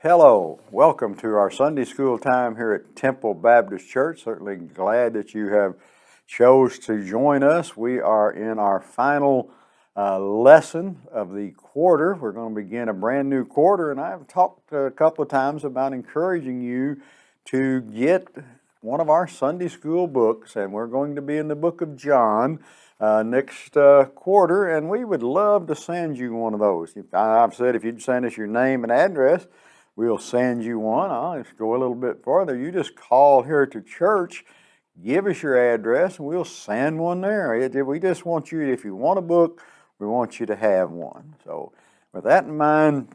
Hello, welcome to our Sunday school time here at Temple Baptist Church. Certainly glad that you have chose to join us. We are in our final lesson of the quarter. We're going to begin a brand new quarter, and I've talked a couple of times about encouraging you to get one of our Sunday school books, and we're going to be in the book of John next quarter, and we would love to send you one of those. I've said if you'd send us your name and address, we'll send you one. I'll just go a little bit further. You just call here to church, give us your address, and we'll send one there. We just want you, if you want a book, we want you to have one. So with that in mind,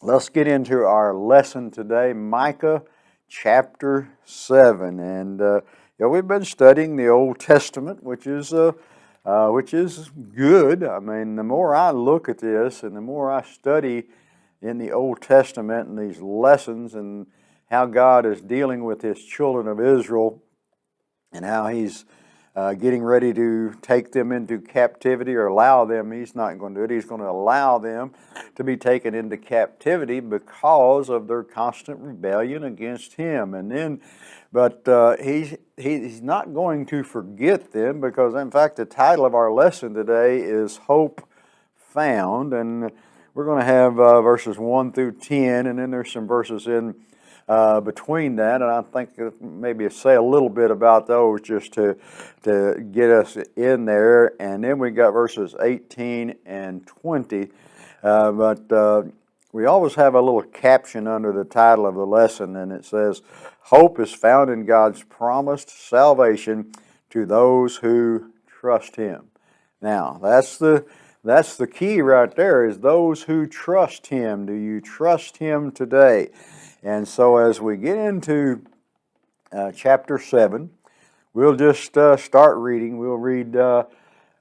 let's get into our lesson today, Micah chapter 7. And we've been studying the Old Testament, which is good. I mean, the more I look at this and the more I study in the Old Testament and these lessons and how God is dealing with His children of Israel and how He's getting ready to take them into captivity or allow them. He's not going to do it. He's going to allow them to be taken into captivity because of their constant rebellion against Him. And then, but He's not going to forget them, because in fact the title of our lesson today is Hope Found, and we're going to have verses 1 through 10, and then there's some verses in between that, and I think maybe say a little bit about those just to get us in there. And then we got verses 18 and 20. But we always have a little caption under the title of the lesson, and it says, "Hope is found in God's promised salvation to those who trust Him." Now, that's the key right there, is those who trust Him. Do you trust Him today? And so as we get into chapter 7, we'll just start reading. We'll read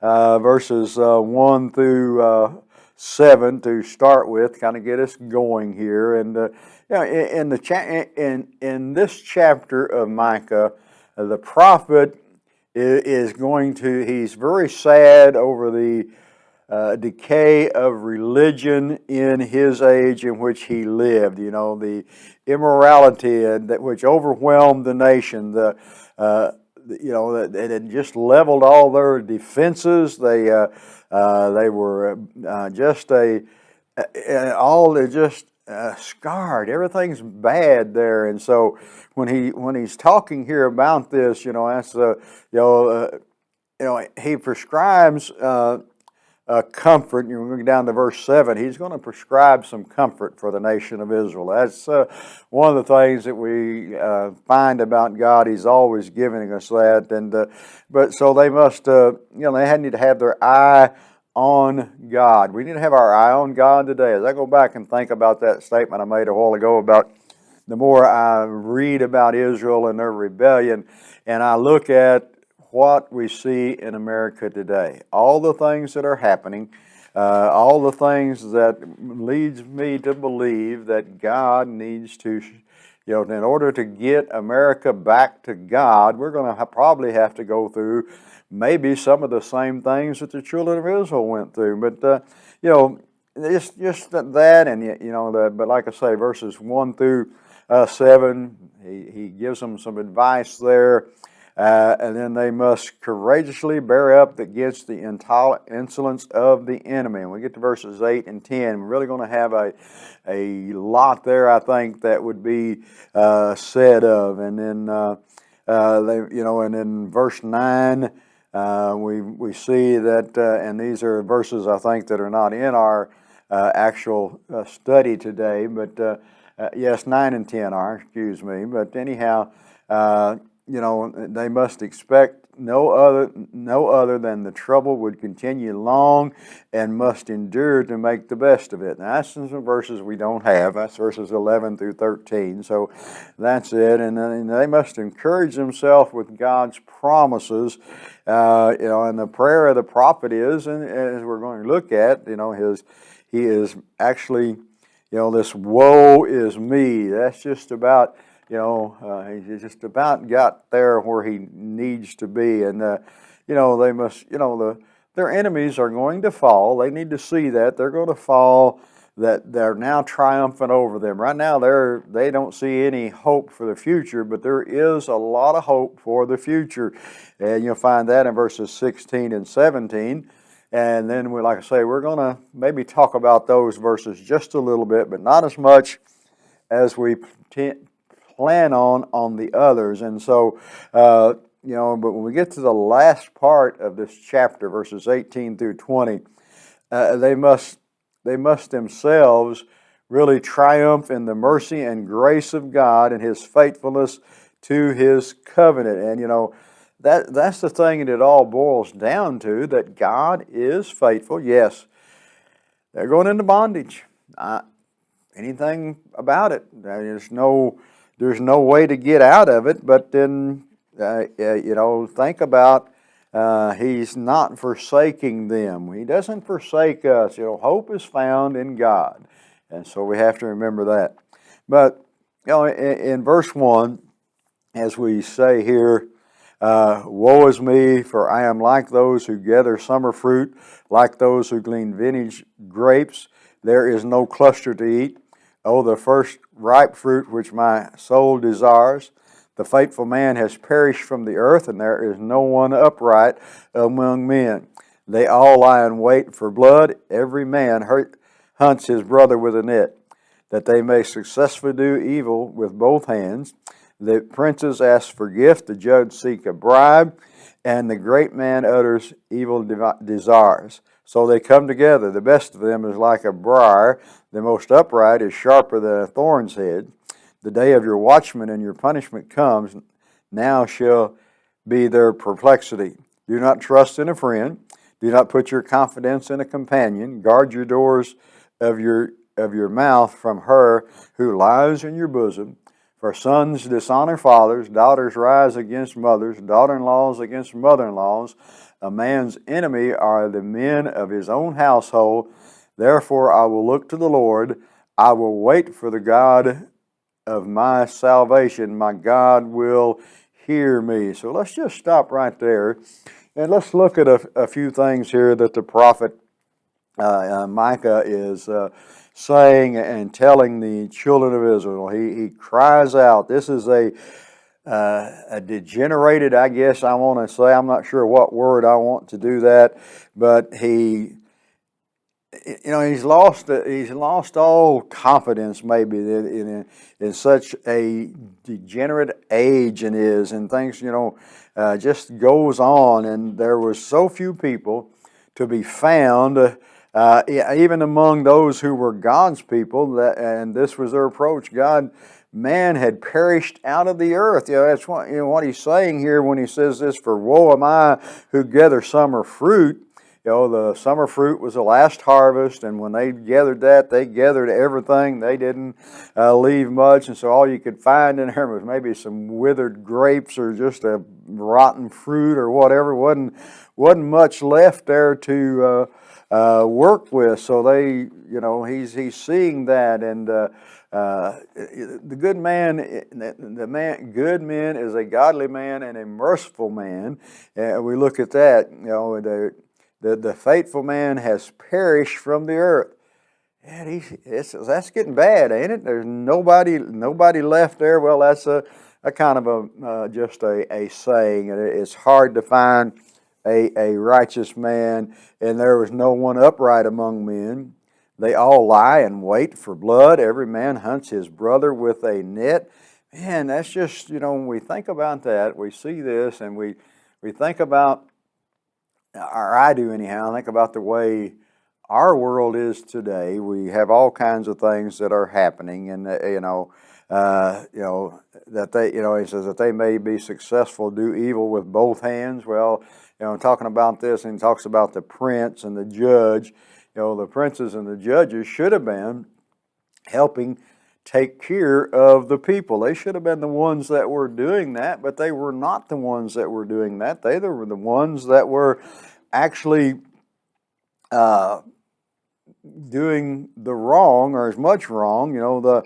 verses 1 through 7 to start with, kind of get us going here. And in this chapter of Micah, the prophet he's very sad over the decay of religion in his age in which he lived. You know, the immorality which overwhelmed the nation. It had just leveled all their defenses. They were scarred. Everything's bad there, and so when he's talking here about this, he prescribes comfort. You're going down to verse 7. He's going to prescribe some comfort for the nation of Israel. That's one of the things that we find about God. He's always giving us that. And but so they must, they need to have their eye on God. We need to have our eye on God today. As I go back and think about that statement I made a while ago about the more I read about Israel and their rebellion, and I look at what we see in America today, all the things that are happening, all the things that leads me to believe that God needs to, in order to get America back to God, we're going to probably have to go through maybe some of the same things that the children of Israel went through. But it's just that, and but like I say, verses 1 through 7, he gives them some advice there. And then they must courageously bear up against the insolence of the enemy. And we get to verses 8 and 10. We're really going to have a lot there, I think, that would be said of. And then and then verse 9, we see that, and these are verses I think that are not in our actual study today, but yes, 9 and 10 are. Excuse me. But anyhow. They must expect no other than the trouble would continue long and must endure to make the best of it. Now, that's some verses we don't have. That's verses 11 through 13. So that's it. And they must encourage themselves with God's promises. And the prayer of the prophet is, and as we're going to look at, he is actually, this woe is me. That's just about, he's just about got there where he needs to be. And, they must, their enemies are going to fall. They need to see that. They're going to fall that they're now triumphant over them. Right now, they don't see any hope for the future, but there is a lot of hope for the future, and you'll find that in verses 16 and 17. And then, like I say, we're going to maybe talk about those verses just a little bit, but not as much as we plan on the others. And so, but when we get to the last part of this chapter, verses 18 through 20, they must themselves really triumph in the mercy and grace of God and His faithfulness to His covenant. And that's the thing that it all boils down to, that God is faithful. Yes, they're going into bondage. Anything about it. There's no way to get out of it. But then, think about He's not forsaking them. He doesn't forsake us. Hope is found in God, and so we have to remember that. But in verse 1, as we say here, woe is me, for I am like those who gather summer fruit, like those who glean vintage grapes. There is no cluster to eat. Oh, the first ripe fruit which my soul desires. The faithful man has perished from the earth, and there is no one upright among men. They all lie in wait for blood. Every man hunts his brother with a net, that they may successfully do evil with both hands. The princes ask for gift, the judge seek a bribe, and the great man utters evil desires. So they come together. The best of them is like a briar. The most upright is sharper than a thorn's head. The day of your watchman and your punishment comes. Now shall be their perplexity. Do not trust in a friend. Do not put your confidence in a companion. Guard your doors of your mouth from her who lies in your bosom. For sons dishonor fathers, daughters rise against mothers, daughter-in-laws against mother-in-laws. A man's enemy are the men of his own household. Therefore I will look to the Lord. I will wait for the God of my salvation. My God will hear me. So let's just stop right there, and let's look at a few things here that the prophet Micah is saying and telling the children of Israel. He cries out. This is a degenerated, I guess I want to say. I'm not sure what word I want to do that, but he's lost all confidence maybe in such a degenerate age and things just goes on, and there was so few people to be found. Even among those who were God's people, and this was their approach. Man had perished out of the earth. That's what he's saying here when he says this. For woe am I who gather summer fruit. The summer fruit was the last harvest, and when they gathered that, they gathered everything. They didn't leave much, and so all you could find in there was maybe some withered grapes or just a rotten fruit or whatever. Wasn't much left there to work with. So he's seeing that, and the good man is a godly man and a merciful man. We look at that. The faithful man has perished from the earth. And that's getting bad, ain't it? There's nobody left there. Well, that's a kind of just a saying. It's hard to find a righteous man, and there was no one upright among men. They all lie and wait for blood. Every man hunts his brother with a net. Man, that's just, when we think about that, we see this, and we think about, or I do anyhow, I think about the way our world is today. We have all kinds of things that are happening, and that he says that they may be successful, do evil with both hands. Well, talking about this, and he talks about the prince and the judge. The princes and the judges should have been helping take care of the people. They should have been the ones that were doing that, but they were not the ones that were doing that. They were the ones that were actually doing the wrong or as much wrong. The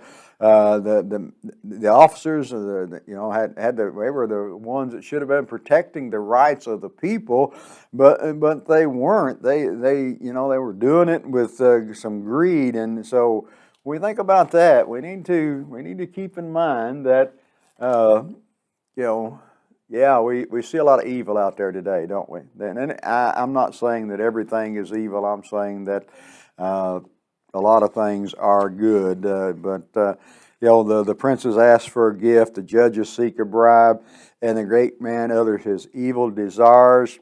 officers, they were the ones that should have been protecting the rights of the people, but they weren't. They were doing it with some greed, and so when we think about that, we need to keep in mind that you know, yeah, we see a lot of evil out there today, don't we? And I'm not saying that everything is evil. I'm saying that a lot of things are good. The princes ask for a gift, the judges seek a bribe, and the great man utters his evil desires.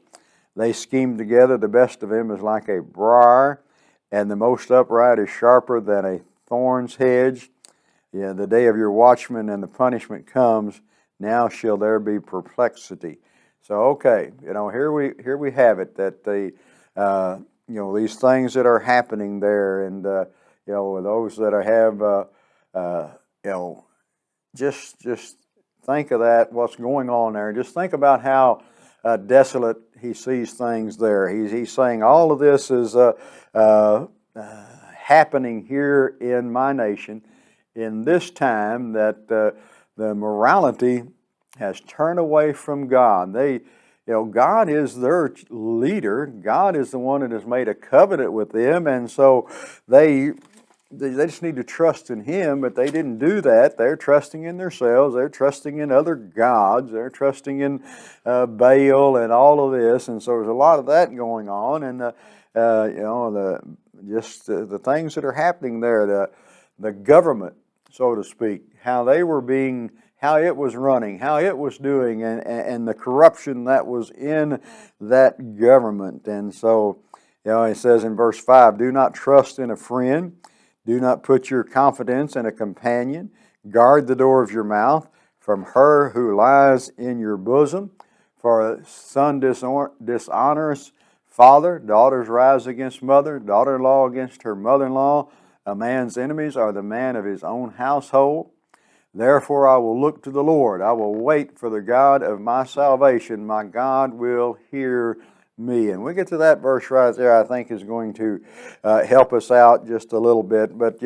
They scheme together. The best of them is like a briar, and the most upright is sharper than a thorn's hedge. Yeah, the day of your watchman and the punishment comes. Now shall there be perplexity. So okay, here we have it, that these things that are happening there, and those that have just think of that, what's going on there. Just think about how desolate he sees things there. He's saying all of this is happening here in my nation in this time, that the morality has turned away from God. God is their leader. God is the one that has made a covenant with them, and so they just need to trust in Him, but they didn't do that. They're trusting in themselves. They're trusting in other gods. They're trusting in Baal and all of this, and so there's a lot of that going on, and the things that are happening there, the government, so to speak, how it was running, how it was doing, and the corruption that was in that government. And so, it says in verse 5, do not trust in a friend, do not put your confidence in a companion, guard the door of your mouth from her who lies in your bosom, for son dishonors father, daughters rise against mother, daughter-in-law against her mother-in-law. A man's enemies are the man of his own household. Therefore I will look to the Lord. I will wait for the God of my salvation. My God will hear me. And we get to that verse right there, I think is going to help us out just a little bit. But,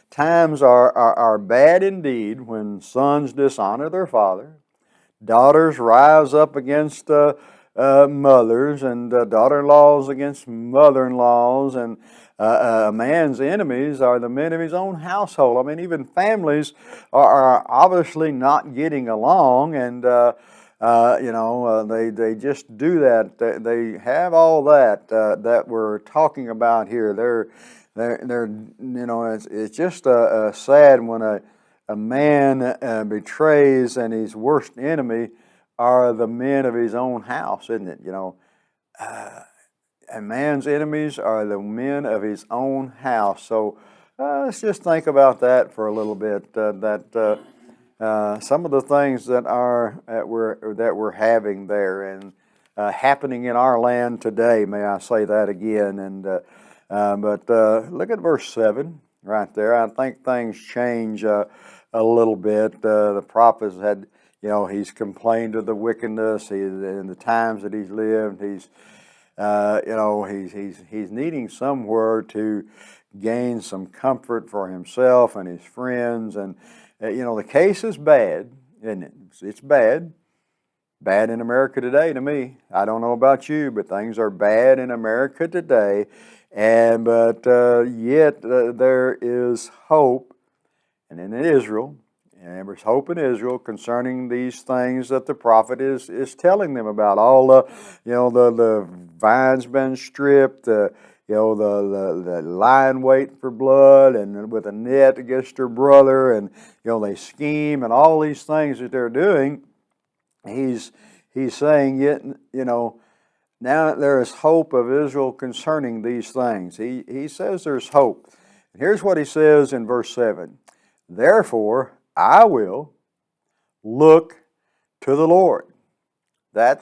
times are bad indeed when sons dishonor their father, daughters rise up against mothers, and daughter-in-laws against mother-in-laws, and a man's enemies are the men of his own household. I mean, even families are obviously not getting along, and they just do that. They have all that that we're talking about here. It's just sad when a man betrays, and his worst enemy are the men of his own house, isn't it? A man's enemies are the men of his own house. So let's just think about that for a little bit. That some of the things that we're having there and happening in our land today. May I say that again? And but look at verse 7 right there. I think things change a little bit. The prophet had, he's complained of the wickedness in the times that he's lived. He's needing somewhere to gain some comfort for himself and his friends. And, the case is bad, isn't it? It's bad. Bad in America today to me. I don't know about you, but things are bad in America today. But yet there is hope, and in Israel. And there's hope in Israel concerning these things that the prophet is telling them about. All the vine's been stripped, the lion waiting for blood, and with a net against her brother, and they scheme, and all these things that they're doing. He's saying, yet now there is hope of Israel concerning these things. He says there's hope. And here's what he says in verse 7. Therefore I will look to the Lord. I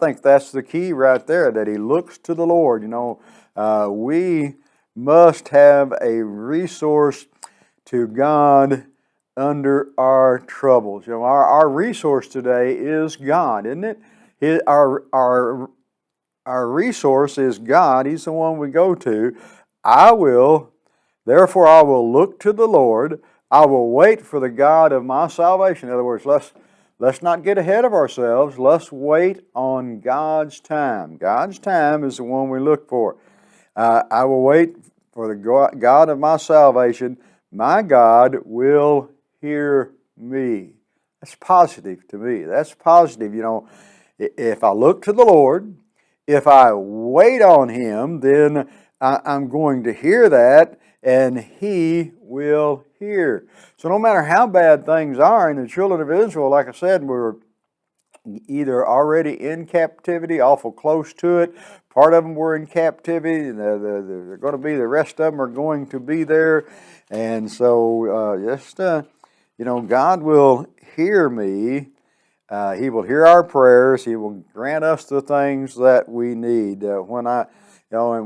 think that's the key right there, that he looks to the Lord. We must have a resource to God under our troubles. Our resource today is God, isn't it? Our resource is God. He's the one we go to. Therefore I will look to the Lord. I will wait for the God of my salvation. In other words, let's not get ahead of ourselves. Let's wait on God's time. God's time is the one we look for. I will wait for the God of my salvation. My God will hear me. That's positive to me. That's positive. If I look to the Lord, if I wait on Him, then I'm going to hear that, and He will hear. So no matter how bad things are, and the children of Israel, like I said, were either already in captivity, awful close to it. Part of them were in captivity. They're going to be, the rest of them are going to be there. And so God will hear me. He will hear our prayers. He will grant us the things that we need. And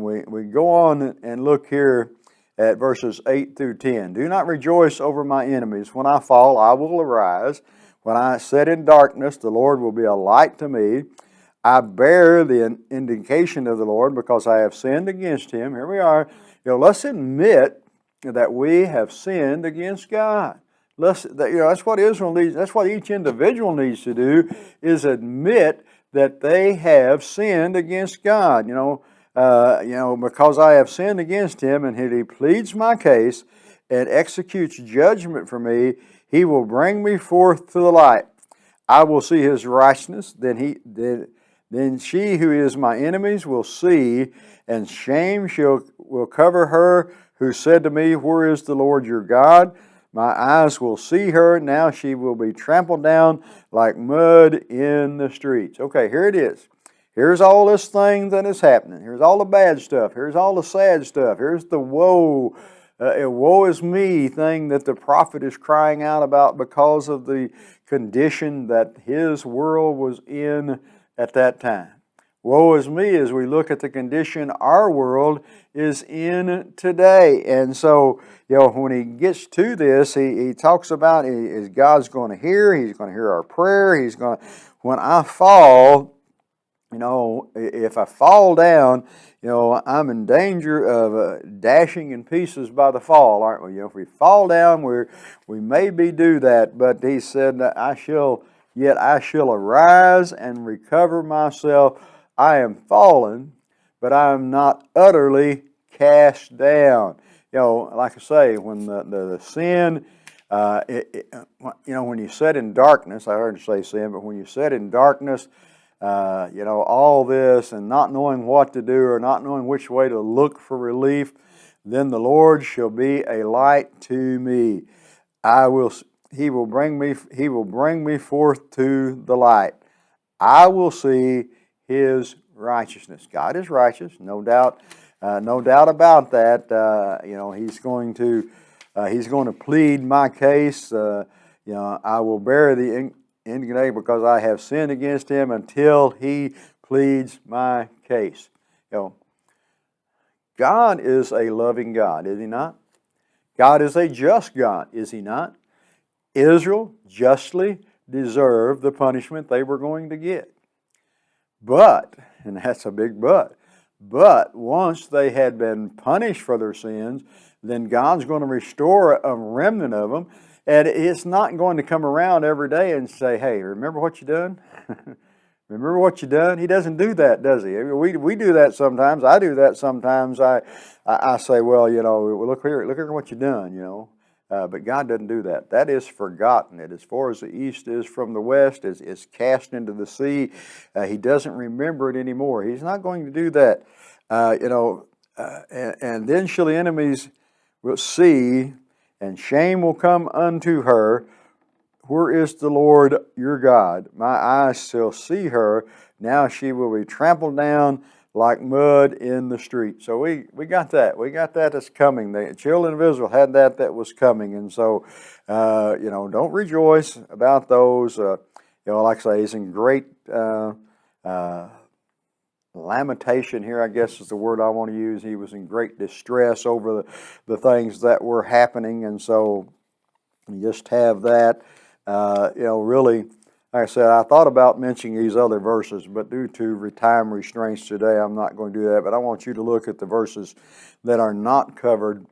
we go on and look here at verses 8 through 10. Do not rejoice over my enemies. When I fall, I will arise. When I sit in darkness, the Lord will be a light to me. I bear the indignation of the Lord because I have sinned against Him. Here we are. Let's admit that we have sinned against God. That's what Israel needs. That's what each individual needs to do, is admit that they have sinned against God. Because I have sinned against Him, and He pleads my case and executes judgment for me, He will bring me forth to the light. I will see His righteousness. Then she who is my enemies will see, and shame will cover her who said to me, where is the Lord your God? My eyes will see her. Now she will be trampled down like mud in the streets. Okay, here it is. Here's all this thing that is happening. Here's all the bad stuff. Here's all the sad stuff. Here's the woe is me thing that the prophet is crying out about because of the condition that his world was in at that time. Woe is me as we look at the condition our world is in today. And so, when he gets to this, he talks about is God's going to hear. He's going to hear our prayer. When I fall, if I fall down, I'm in danger of dashing in pieces by the fall, aren't we? If we fall down, we maybe do that. But he said, I shall arise and recover myself. I am fallen, but I am not utterly cast down. Like I say, when the sin, when you sit in darkness, I heard you say sin, but when you sit in darkness, all this and not knowing what to do or not knowing which way to look for relief, then the Lord shall be a light to me. He will bring me forth to the light. I will see His righteousness. God is righteous, no doubt about that. He's going to plead my case. I will bear the indignation because I have sinned against Him until He pleads my case. God is a loving God, is He not? God is a just God, is He not? Israel justly deserved the punishment they were going to get. But, and that's a big but once they had been punished for their sins, then God's going to restore a remnant of them, and it's not going to come around every day and say, hey, remember what you done? Remember what you done? He doesn't do that, does He? We do that sometimes. I do that sometimes. I say, well, look here what you done, But God doesn't do that. That is forgotten. It as far as the east is from the west, is cast into the sea. He doesn't remember it anymore. He's not going to do that. And then shall the enemies will see, and shame will come unto her. Where is the Lord your God? My eyes shall see her. Now she will be trampled down like mud in the street. So we got that. We got that that's coming. The children of Israel had that was coming. And so, don't rejoice about those. Like I say, he's in great lamentation here, I guess is the word I want to use. He was in great distress over the things that were happening. And so you just have that, really like I said, I thought about mentioning these other verses, but due to time restraints today, I'm not going to do that. But I want you to look at the verses that are not covered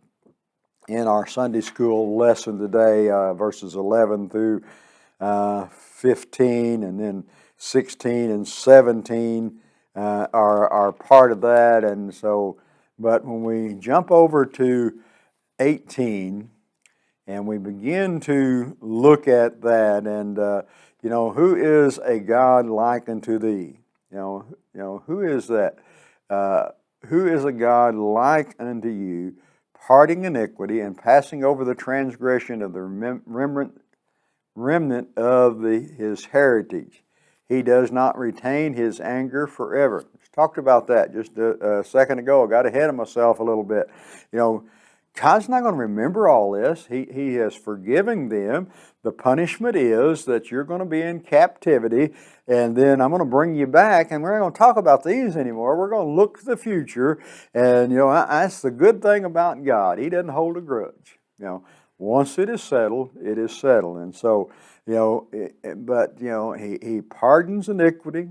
in our Sunday school lesson today, verses 11 through 15, and then 16 and 17 are part of that. And so, but when we jump over to 18 and we begin to look at that, and who is a God like unto thee? Who is that? Who is a God like unto you, parting iniquity and passing over the transgression of the remnant of his heritage? He does not retain his anger forever. Just talked about that just a second ago. I got ahead of myself a little bit. God's not going to remember all this. He has forgiven them. The punishment is that you're going to be in captivity, and then I'm going to bring you back, and we're not going to talk about these anymore. We're going to look to the future, and that's the good thing about God. He doesn't hold a grudge. Once it is settled, it is settled. And so, he pardons iniquity,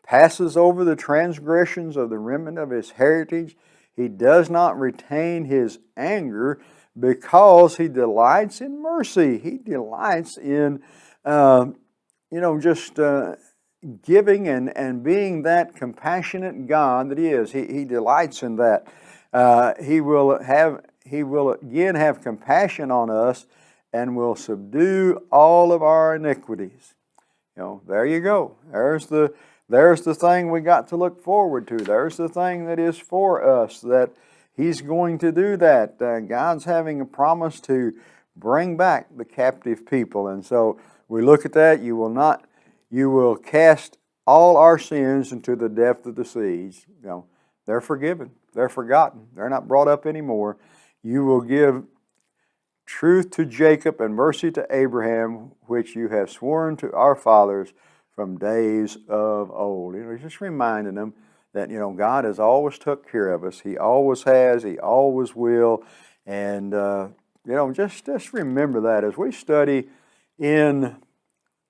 passes over the transgressions of the remnant of his heritage. He does not retain his anger because he delights in mercy. He delights in, giving and being that compassionate God that he is. He delights in that. He will again have compassion on us and will subdue all of our iniquities. There you go. There's the thing we got to look forward to. There's the thing that is for us, that he's going to do that. God's having a promise to bring back the captive people. And so we look at that. You will cast all our sins into the depth of the seas. They're forgiven. They're forgotten. They're not brought up anymore. You will give truth to Jacob and mercy to Abraham, which you have sworn to our fathers from days of old. Just reminding them that, God has always took care of us. He always has. He always will. And, just remember that as we study in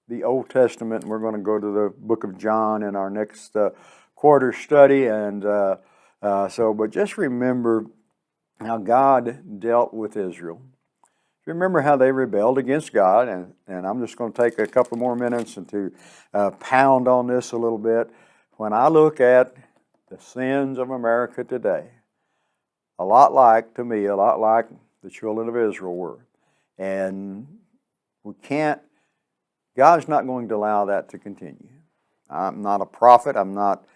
the Old Testament. We're going to go to the book of John in our next quarter study. And but just remember how God dealt with Israel. Remember how they rebelled against God, and I'm just going to take a couple more minutes and to pound on this a little bit. When I look at the sins of America today, a lot like the children of Israel were. And God's not going to allow that to continue. I'm not a prophet. I'm not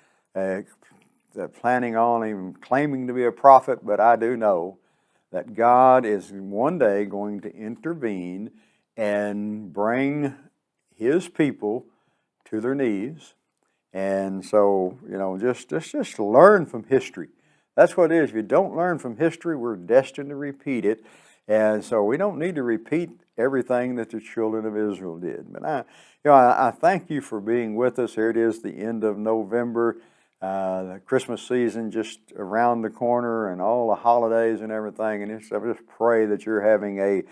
planning on even claiming to be a prophet, but I do know that God is one day going to intervene and bring his people to their knees. And so, just learn from history. That's what it is. If you don't learn from history, we're destined to repeat it. And so we don't need to repeat everything that the children of Israel did. But I thank you for being with us. Here it is, the end of November. The Christmas season just around the corner, and all the holidays and everything. And I just pray that you're having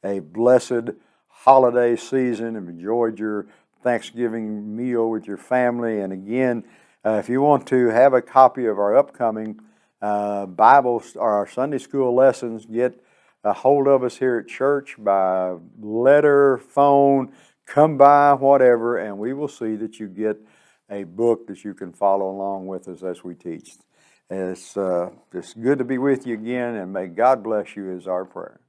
a blessed holiday season and enjoyed your Thanksgiving meal with your family. And again, if you want to have a copy of our upcoming Bibles or our Sunday school lessons, get a hold of us here at church by letter, phone, come by, whatever, and we will see that you get a book that you can follow along with us as we teach. It's good to be with you again, and may God bless you is our prayer.